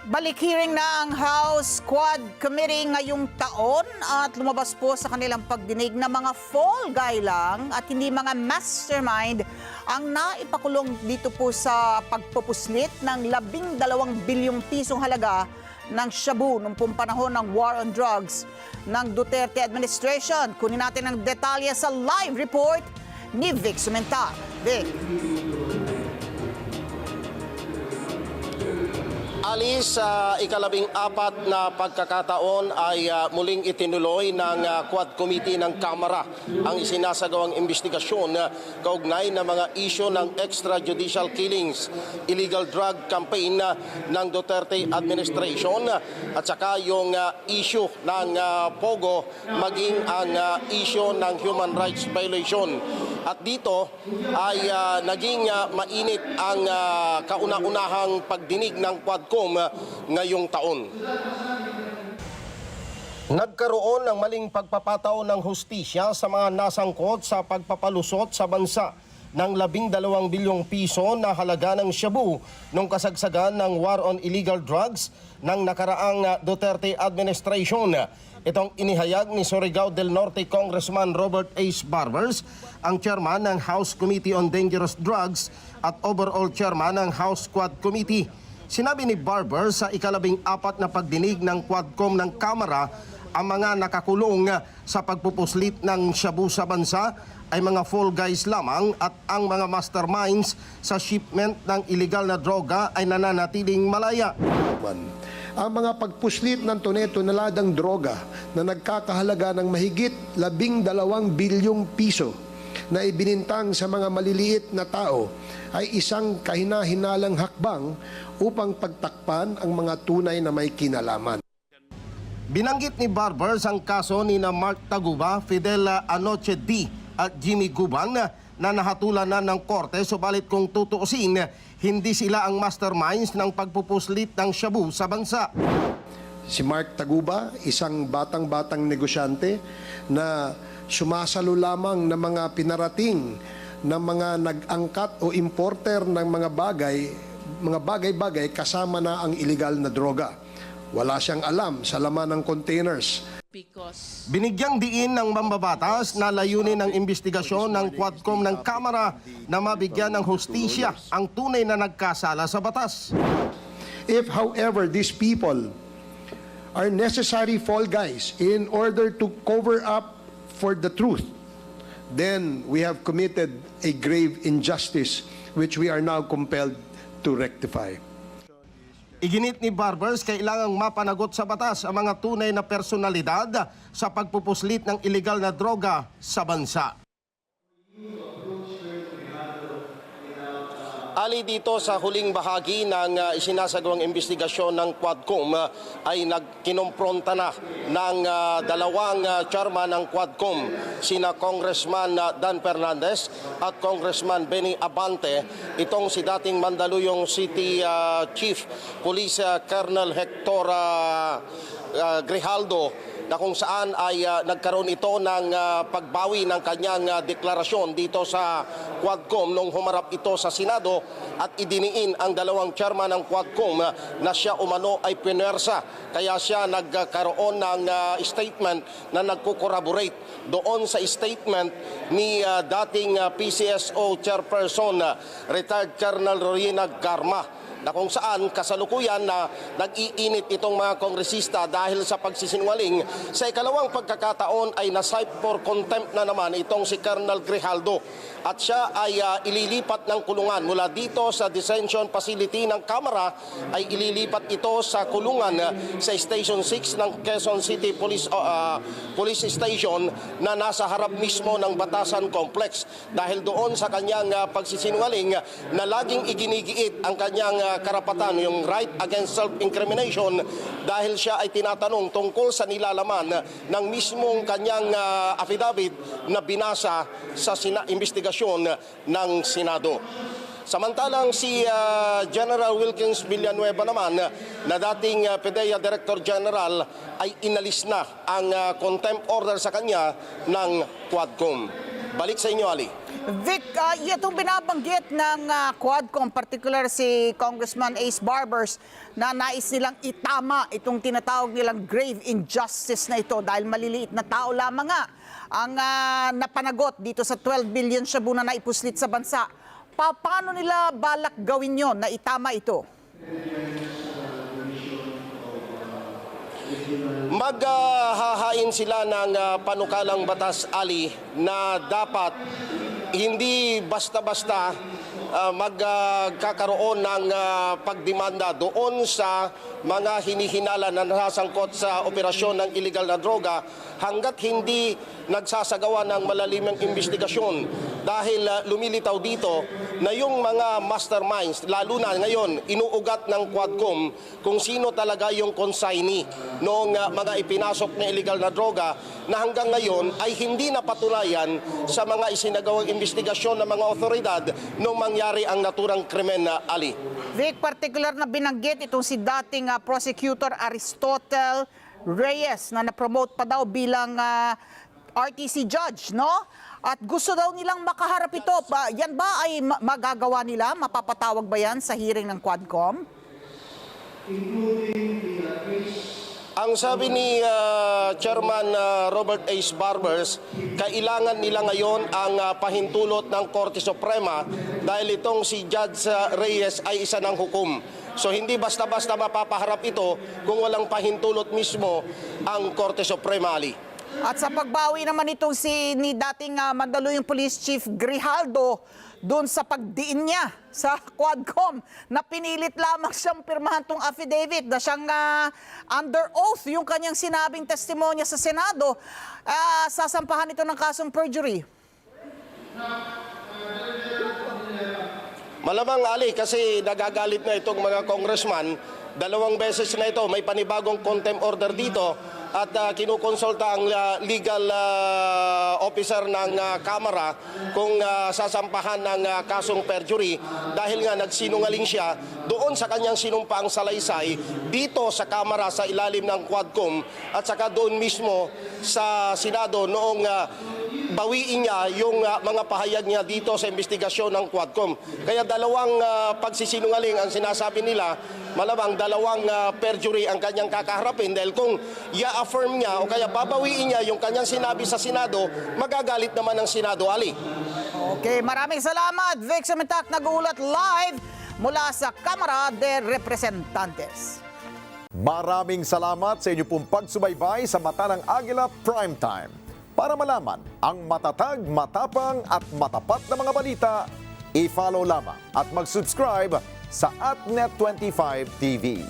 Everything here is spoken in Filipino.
Balik hearing na ang House Quad Committee ngayong taon at lumabas po sa kanilang pagdinig na mga fall guy lang at hindi mga mastermind ang naipakulong dito po sa pagpupuslit ng 12 bilyong pisong halaga ng shabu noong pong panahon ng war on drugs ng Duterte administration. Kunin natin ang detalye sa live report ni Vic Sumentar. Vic. Ali, sa ikalabing-apat na pagkakataon ay muling itinuloy ng Quad Committee ng Kamara ang isinasagawang investigasyon kaugnay ng mga isyu ng extrajudicial killings, illegal drug campaign ng Duterte administration at saka yung isyu ng Pogo maging ang isyu ng human rights violation. At dito ay naging mainit ang kauna-unahang pagdinig ng Quadcom ngayong taon. Nagkaroon ng maling pagpapataw ng hustisya sa mga nasangkot sa pagpapalusot sa bansa ng 12 bilyong piso na halaga ng shabu nung kasagsagan ng war on illegal drugs ng nakaraang Duterte administration. Itong inihayag ni Surigao del Norte Congressman Robert Ace Barbers, ang chairman ng House Committee on Dangerous Drugs at overall chairman ng House Quad Committee. Sinabi ni Barbers sa ikalabing-apat na pagdinig ng Quadcom ng Kamara, ang mga nakakulong sa pagpupuslit ng shabu sa bansa ay mga fall guys lamang at ang mga masterminds sa shipment ng illegal na droga ay nananatiling malaya. Ang mga pagpuslit ng toneladang droga na nagkakahalaga ng mahigit 12 bilyong piso na ibinintang sa mga maliliit na tao ay isang kahina-hinalang hakbang upang pagtakpan ang mga tunay na may kinalaman. Binanggit ni Barbers ang kaso ni na Mark Taguba, Fidel Anoche D. at Jimmy Guban na nahatulan na ng korte, subalit kung tutuusin, hindi sila ang masterminds ng pagpupuslit ng shabu sa bansa. Si Mark Taguba, isang batang-batang negosyante na sumasalo lamang ng mga pinarating ng mga nag-angkat o importer ng mga bagay-bagay kasama na ang illegal na droga. Wala siyang alam sa laman ng containers. Binigyang diin ng mambabatas na layunin ng investigasyon ng Quadcom ng Kamara na mabigyan ng hustisya ang tunay na nagkasala sa batas. If, however, these people are necessary fall guys in order to cover up for the truth, then we have committed a grave injustice which we are now compelled to rectify. Iginit ni Barbers, kailangang mapanagot sa batas ang mga tunay na personalidad sa pagpupuslit ng illegal na droga sa bansa. Ali, dito sa huling bahagi ng isinasagawang investigasyon ng Quadcom ay nagkinompronta na ng dalawang chairman ng Quadcom, sina Congressman Dan Fernandez at Congressman Benny Abante, itong si dating Mandaluyong City Chief Police Colonel Hector Grijaldo, na kung saan ay nagkaroon ito ng pagbawi ng kanyang deklarasyon dito sa Quadcom nung humarap ito sa Senado at idiniin ang dalawang chairman ng Quadcom na siya umano ay pinersa. Kaya siya nagkaroon ng statement na nagkukorroborate doon sa statement ni dating PCSO chairperson, retired Colonel Rowena Garma, na kung saan kasalukuyan na nag-iinit itong mga kongresista dahil sa pagsisinungaling. Sa ikalawang pagkakataon ay na-cite for contempt na naman itong si Colonel Grijaldo at siya ay ililipat ng kulungan mula dito sa detention facility ng Kamara, ay ililipat ito sa kulungan sa Station 6 ng Quezon City Police Station na nasa harap mismo ng Batasan Complex dahil doon sa kanyang pagsisinungaling na laging iginigiit ang kanyang karapatan, yung right against self-incrimination, dahil siya ay tinatanong tungkol sa nilalaman ng mismong kanyang affidavit na binasa sa investigasyon ng Senado. Samantalang si General Wilkins Villanueva naman, na dating PDEA Director General, ay inalis na ang contempt order sa kanya ng Quadcom. Balik sa inyo, Ali. Vic, itong binabanggit ng Quadcom, particular si Congressman Ace Barbers, na nais nilang itama itong tinatawag nilang grave injustice na ito dahil maliliit na tao lamang nga ang napanagot dito sa 12 billion shabu na naipuslit sa bansa. Paano nila balak gawin yon na itama ito? Maghahain sila ng panukalang batas, Ali, na dapat hindi basta-basta magkakaroon ng pagdemanda doon sa mga hinihinala na nasangkot sa operasyon ng illegal na droga hanggat hindi nagsasagawa ng malalimang investigasyon dahil lumilitaw dito na yung mga masterminds, lalo na ngayon, inuugat ng Quadcom kung sino talaga yung consignee noong mga ipinasok na illegal na droga na hanggang ngayon ay hindi napatunayan sa mga isinagawang investigasyon ng mga otoridad nung mangyari ang naturang krimen na, Ali. Vic, particular na binanggit itong si dating prosecutor Aristotle Reyes na na-promote pa daw bilang RTC judge, no? At gusto daw nilang makaharap ito. Yan ba ay magagawa nila? Mapapatawag ba yan sa hearing ng Quadcom? Ang sabi ni Chairman Robert Ace Barbers, kailangan nila ngayon ang pahintulot ng Korte Suprema dahil itong si Judge Reyes ay isa ng hukom. So hindi basta-basta mapapaharap ito kung walang pahintulot mismo ang Korte Suprema, Ali. At sa pagbawi naman itong ni dating Mandaluyong Police Chief Grijaldo doon sa pagdiin niya sa Quadcom na pinilit lamang siyang pirmahan tong affidavit na siyang under oath yung kanyang sinabing testimonya sa Senado, sasampahan ito ng kasong perjury. Malamang, Ali, kasi nagagalit na itong mga congressman. 2 beses na ito, may panibagong contempt order dito at kinukonsulta ang legal officer ng Kamara kung sasampahan ng kasong perjury dahil nga nagsinungaling siya doon sa kanyang sinumpaang salaysay dito sa Kamara sa ilalim ng Quadcom at saka doon mismo sa Senado noong bawiin niya yung mga pahayag niya dito sa investigasyon ng Quadcom. Kaya 2 pagsisinungaling ang sinasabi nila, malamang 2 perjury ang kanyang kakaharapin dahil kung i-affirm niya o kaya babawiin niya yung kanyang sinabi sa Senado, magagalit naman ang Senado, Ali. Okay, maraming salamat. Vic Sementak nag-uulat live mula sa Kamara de Representantes. Maraming salamat sa inyo pong pagsubaybay sa Mata ng Agila Primetime. Para malaman ang matatag, matapang at matapat na mga balita, i-follow lamang at mag-subscribe sa @Net25 TV.